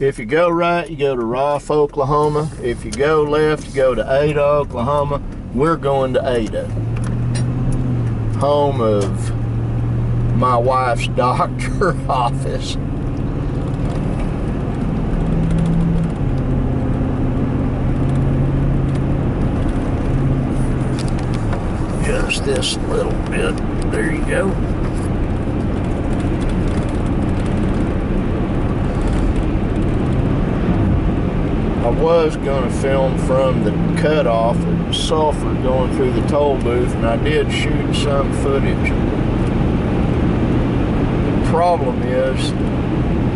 If you go right, you go to Roth, Oklahoma. If you go left, you go to Ada, Oklahoma. We're going to Ada, home of my wife's doctor office. Just this little bit. There you go. I was going to film from the cutoff of sulfur going through the toll booth, and I did shoot some footage. The problem is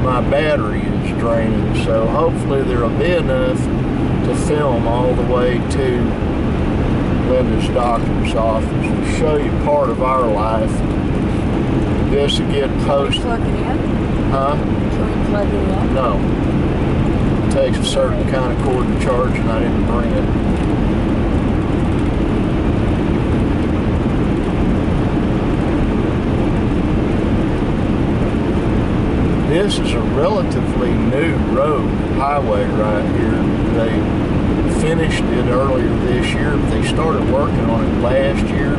my battery is draining, so hopefully there'll be enough to film all the way to Linda's doctor's office and show you part of our life. This will get posted. Can we plug it in? Huh? Can we plug it in? No. It takes a certain kind of cord to charge, and I didn't bring it. This is a relatively new road, highway right here. They finished it earlier this year, but they started working on it last year.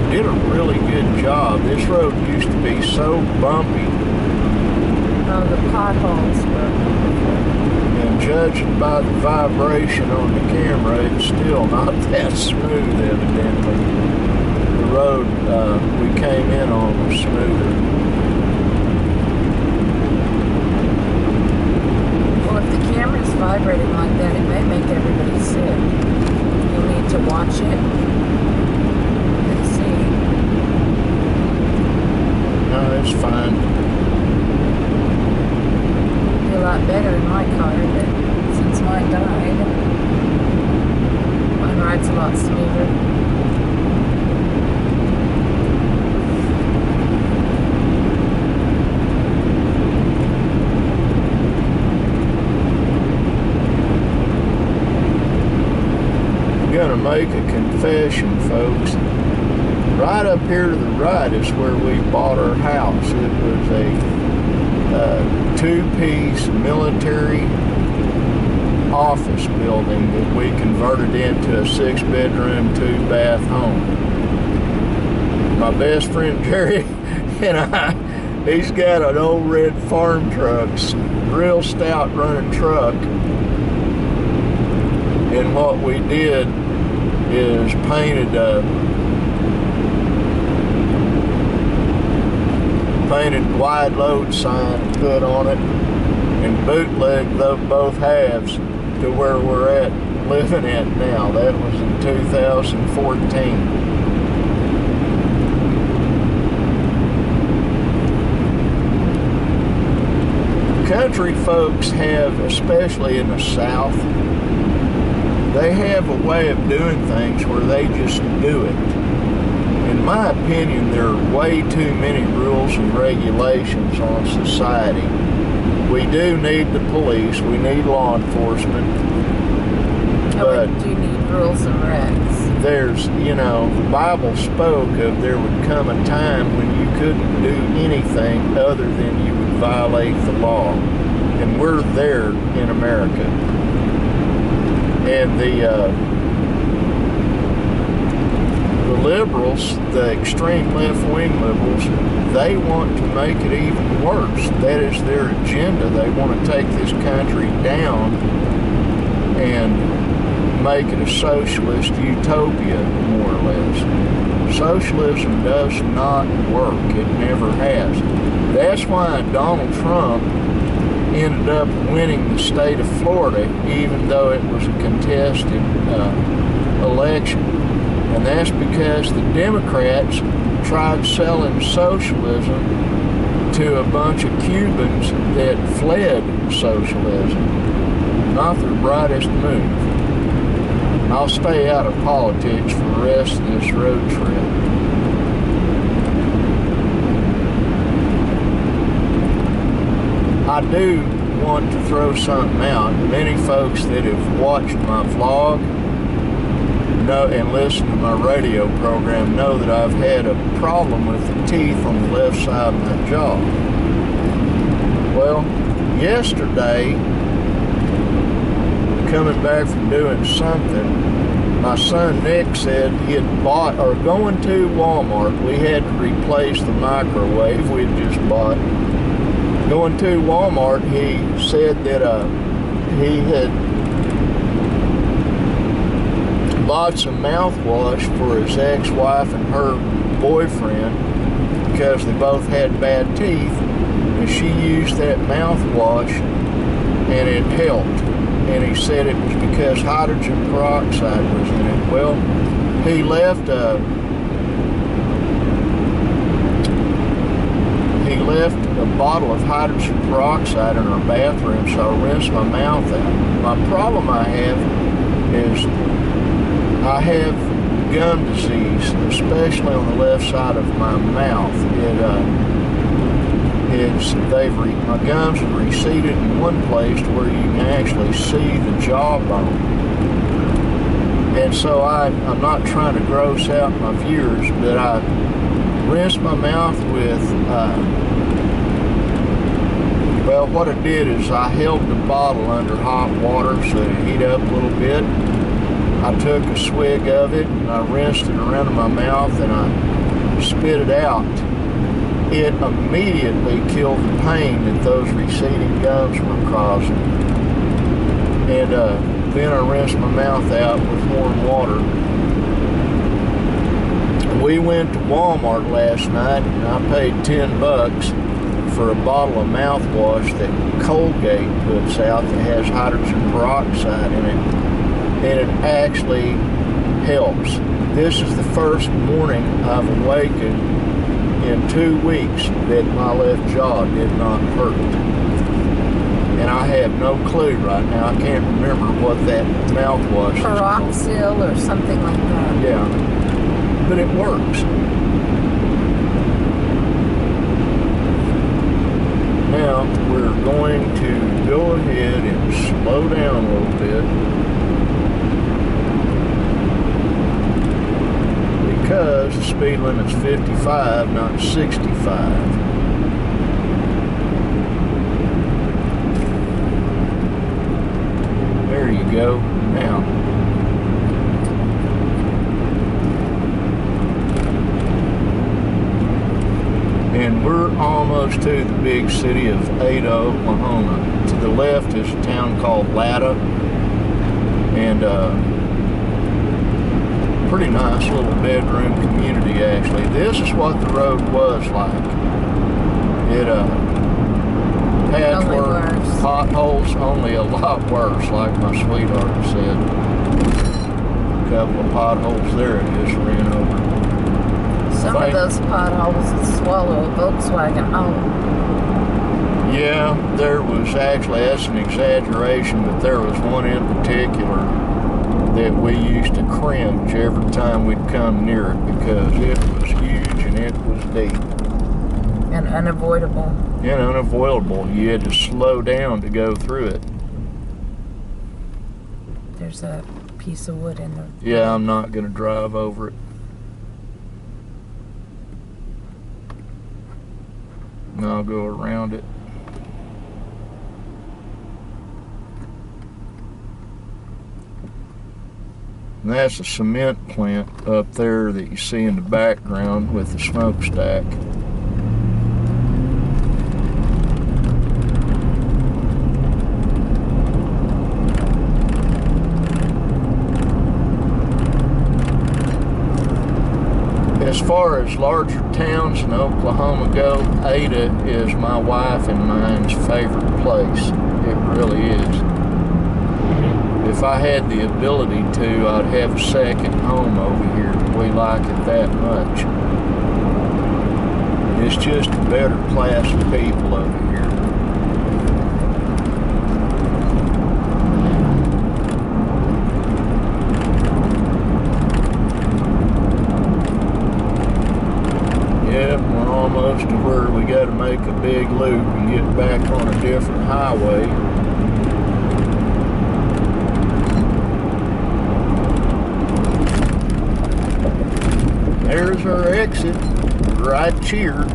Did a really good job. This road used to be so bumpy. Oh, the potholes were. And judging by the vibration on the camera, it's still not that smooth, evidently. The road we came in on was smoother. Well, if the camera's vibrating like that, it may make everybody sick. You'll need to watch it and see. No, it's fine. It'd be a lot better in my car, but since mine died, mine rides a lot smoother. Gonna make a confession, folks. Right up here to the right is where we bought our house. It was a two-piece military office building that we converted into a 6-bedroom, 2-bath home. My best friend Jerry and I, he's got an old red farm truck, real stout running truck. And what we did is painted wide load sign and put on it, and bootlegged both halves to where we're at living at now. That was in 2014. Country folks have, especially in the South, they have a way of doing things where they just do it. In my opinion, there are way too many rules and regulations on society. We do need the police, we need law enforcement, but we do need rules and regs. There's, you know, the Bible spoke of there would come a time when you couldn't do anything other than you would violate the law. And we're there in America. And the liberals, the extreme left-wing liberals, they want to make it even worse. That is their agenda. They want to take this country down and make it a socialist utopia, more or less. Socialism does not work. It never has. That's why Donald Trump ended up winning the state of Florida, even though it was a contested election. And that's because the Democrats tried selling socialism to a bunch of Cubans that fled socialism. Not their brightest move. I'll stay out of politics for the rest of this road trip. I do want to throw something out. Many folks that have watched my vlog know and listened to my radio program know that I've had a problem with the teeth on the left side of my jaw. Well, yesterday, coming back from doing something, my son Nick said he had bought, or going to Walmart, we had to replace the microwave we had just bought. Going to Walmart, he said that he had bought some mouthwash for his ex-wife and her boyfriend because they both had bad teeth, and she used that mouthwash and it helped. And he said it was because hydrogen peroxide was in it. Well, he left a bottle of hydrogen peroxide in our bathroom, so I rinsed my mouth out. My problem I have is I have gum disease, especially on the left side of my mouth. My gums have receded in one place to where you can actually see the jawbone. And so I'm not trying to gross out my viewers, but I rinsed my mouth with, well, what I did is I held the bottle under hot water so it heat up a little bit. I took a swig of it and I rinsed it around in my mouth and I spit it out. It immediately killed the pain that those receding gums were causing. And then I rinsed my mouth out with warm water. We went to Walmart last night and I paid $10 for a bottle of mouthwash that Colgate puts out that has hydrogen peroxide in it. And it actually helps. This is the first morning I've awakened in 2 weeks that my left jaw did not hurt. And I have no clue right now. I can't remember what that mouthwash is called. Peroxyl or something like that. Yeah, but it works. Now we're going to go ahead and slow down a little bit, because the speed limit's 55, not 65. There you go. Now, and we're almost to the big city of Ada, Oklahoma. To the left is a town called Latta, and pretty nice little bedroom community, actually. This is what the road was like. It patchwork, potholes, only a lot worse, like my sweetheart said. A couple of potholes there, it just ran over. Some of those potholes would swallow a Volkswagen home. Yeah, there was actually, that's an exaggeration, but there was one in particular that we used to cringe every time we'd come near it because it was huge and it was deep. And unavoidable. And unavoidable. You had to slow down to go through it. There's a piece of wood in there. Yeah, I'm not going to drive over it. And I'll go around it. And that's a cement plant up there that you see in the background with the smokestack. As far as larger towns in Oklahoma go, Ada is my wife and mine's favorite place. It really is. If I had the ability to, I'd have a second home over here. We like it that much. It's just a better class of people over here. Yep, we're almost to where we got to make a big loop and get back on a different highway. There's our exit, right here.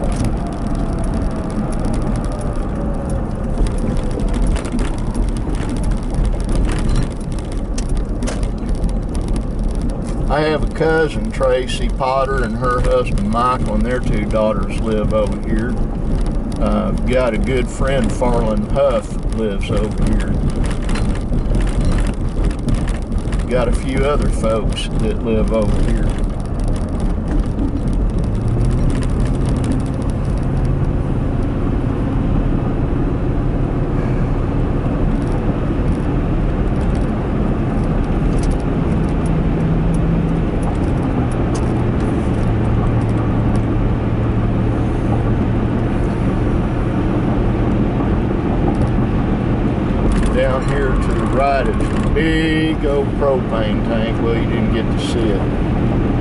I have a cousin, Tracy Potter, and her husband Michael, and their 2 daughters live over here. Got a good friend, Farland Huff, lives over here. Got a few other folks that live over here. Down here to the right is a big old propane tank. Well, you didn't get to see it.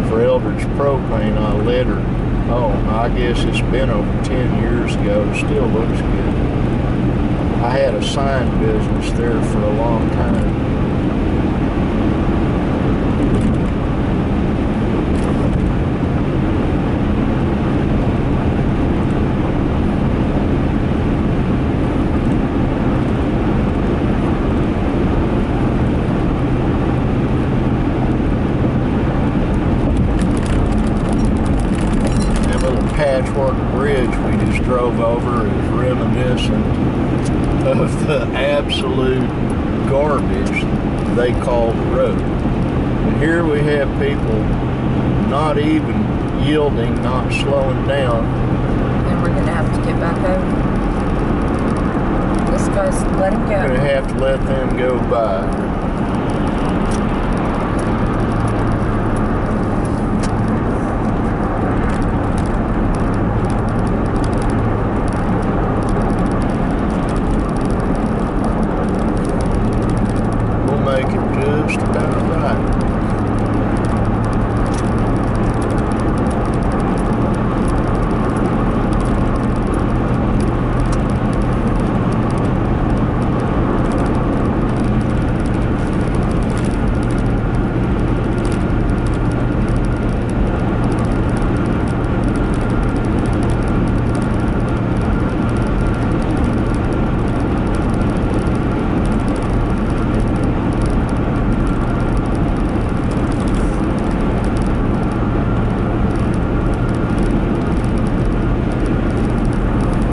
For Eldridge Propane, I let her. Oh, I guess it's been over 10 years ago. It still looks good. I had a sign business there for a long time. Patchwork Bridge we just drove over is reminiscent of the absolute garbage they call the road. And here we have people not even yielding, not slowing down. And we're going to have to get back over. This guy's let him go. We're going to have to let them go by. Make it just about right.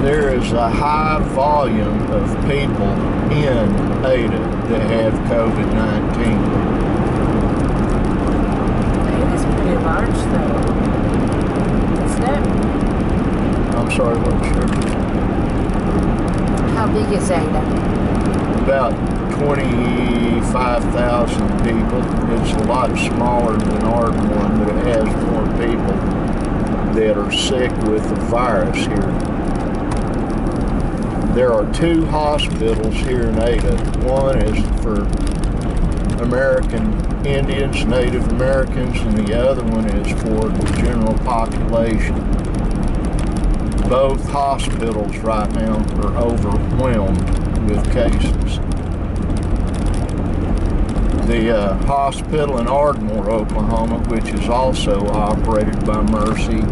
There is a high volume of people in Ada that have COVID-19. Ada's pretty large, though. Isn't it? I'm sorry, what, sure? How big is Ada? About 25,000 people. It's a lot smaller than Ardmore, but it has more people that are sick with the virus here. There are 2 hospitals here in Ada. One is for American Indians, Native Americans, and the other one is for the general population. Both hospitals right now are overwhelmed with cases. The hospital in Ardmore, Oklahoma, which is also operated by Mercy,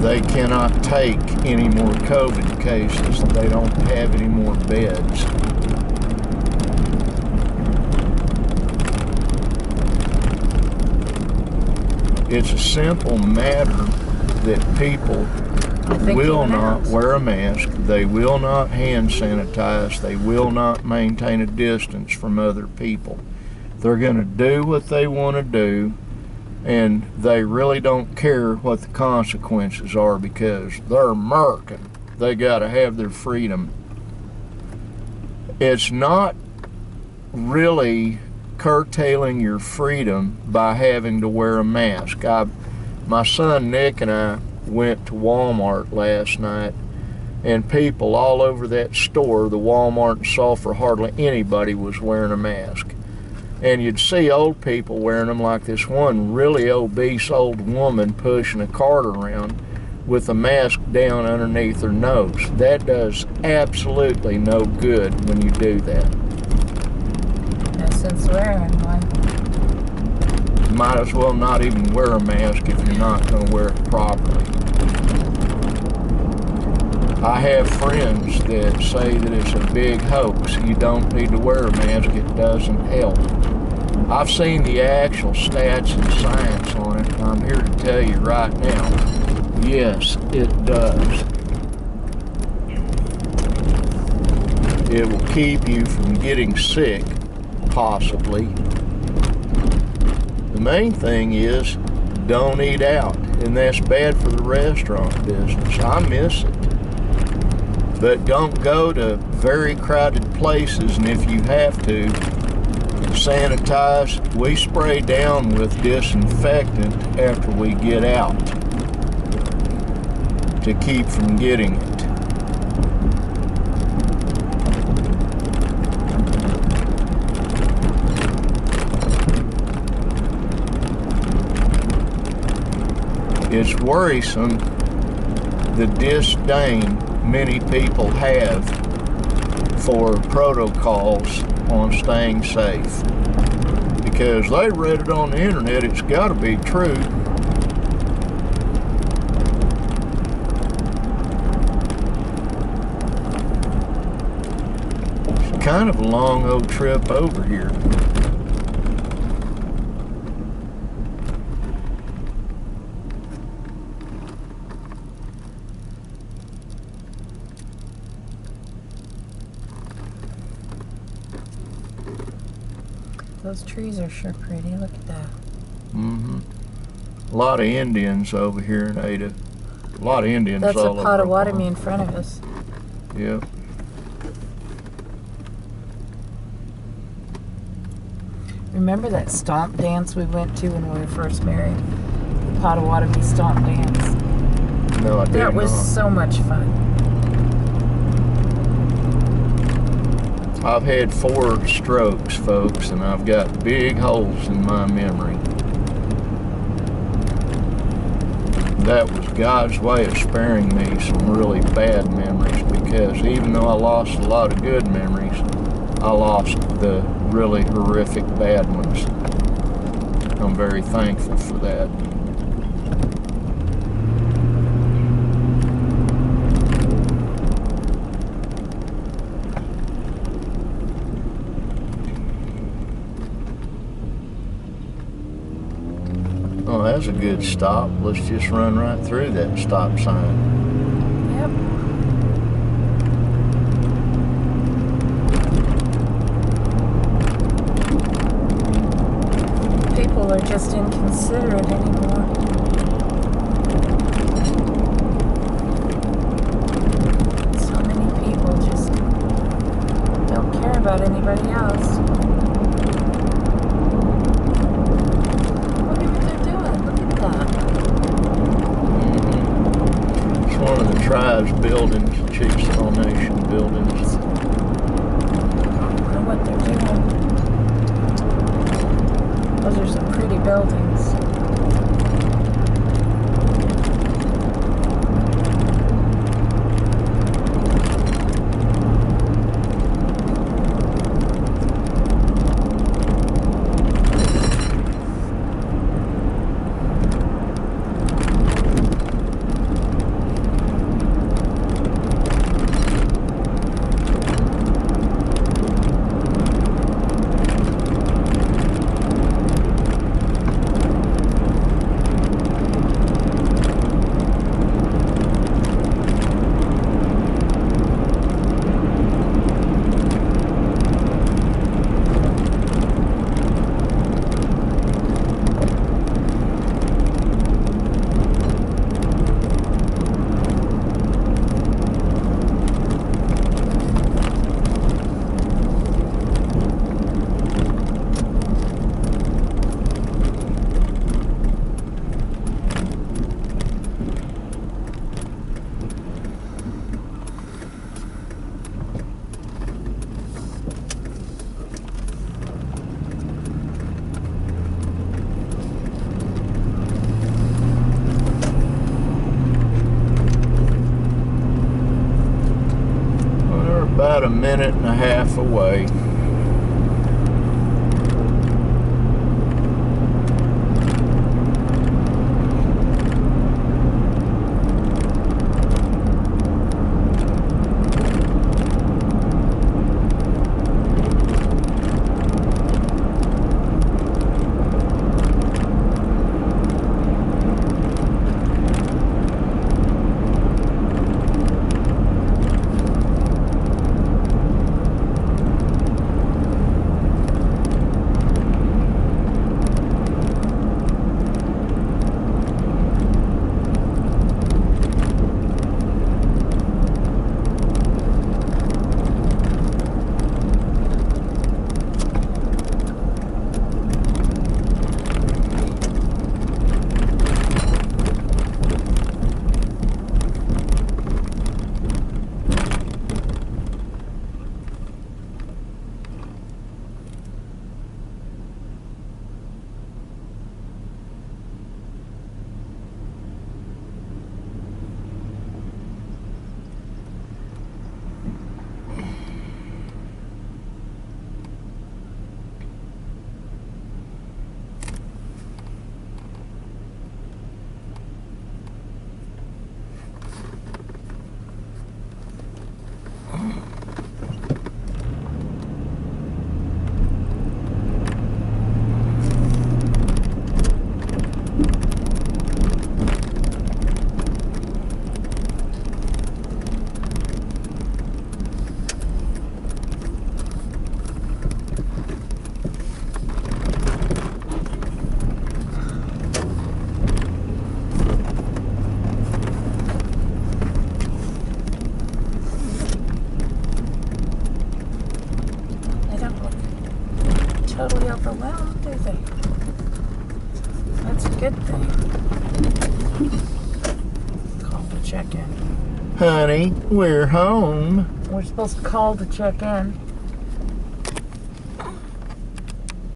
they cannot take any more COVID cases. They don't have any more beds. It's a simple matter that people will not wear a mask. They will not hand sanitize. They will not maintain a distance from other people. They're going to do what they want to do, and they really don't care what the consequences are because they're American. They got to have their freedom. It's not really curtailing your freedom by having to wear a mask. My son Nick and I went to Walmart last night, and people all over that store, the Walmart in Sulphur, hardly anybody was wearing a mask. And you'd see old people wearing them, like this one really obese old woman pushing a cart around with a mask down underneath her nose. That does absolutely no good when you do that. No sense wearing one. You might as well not even wear a mask if you're not going to wear it properly. I have friends that say that it's a big hoax. You don't need to wear a mask, it doesn't help. I've seen the actual stats and science on it, and I'm here to tell you right now, yes, it does. It will keep you from getting sick, possibly. The main thing is, don't eat out, and that's bad for the restaurant business. I miss it. But don't go to very crowded places, and if you have to, sanitize. We spray down with disinfectant after we get out to keep from getting it. It's worrisome the disdain many people have for protocols on staying safe, because they read it on the internet. It's got to be true. It's kind of a long old trip over here. Those trees are sure pretty. Look at that. Mm-hmm. A lot of Indians over here in Ada. A lot of Indians That's all a over Potawatomi in front of us. Yep. Remember that stomp dance we went to when we were first married? The Potawatomi stomp dance. No, I did That was not. so much fun. I've had 4 strokes, folks, and I've got big holes in my memory. That was God's way of sparing me some really bad memories, because even though I lost a lot of good memories, I lost the really horrific bad ones. I'm very thankful for that. Oh, that's a good stop. Let's just run right through that stop sign. Yep. People are just inconsiderate anymore. So many people just don't care about anybody else. One of the tribe's buildings, Chickasaw Nation buildings. I don't know what they're doing. Those are some pretty buildings. About a minute and a half away. totally overwhelmed, do they? That's a good thing. Call to check in. Honey, we're home. We're supposed to call to check in.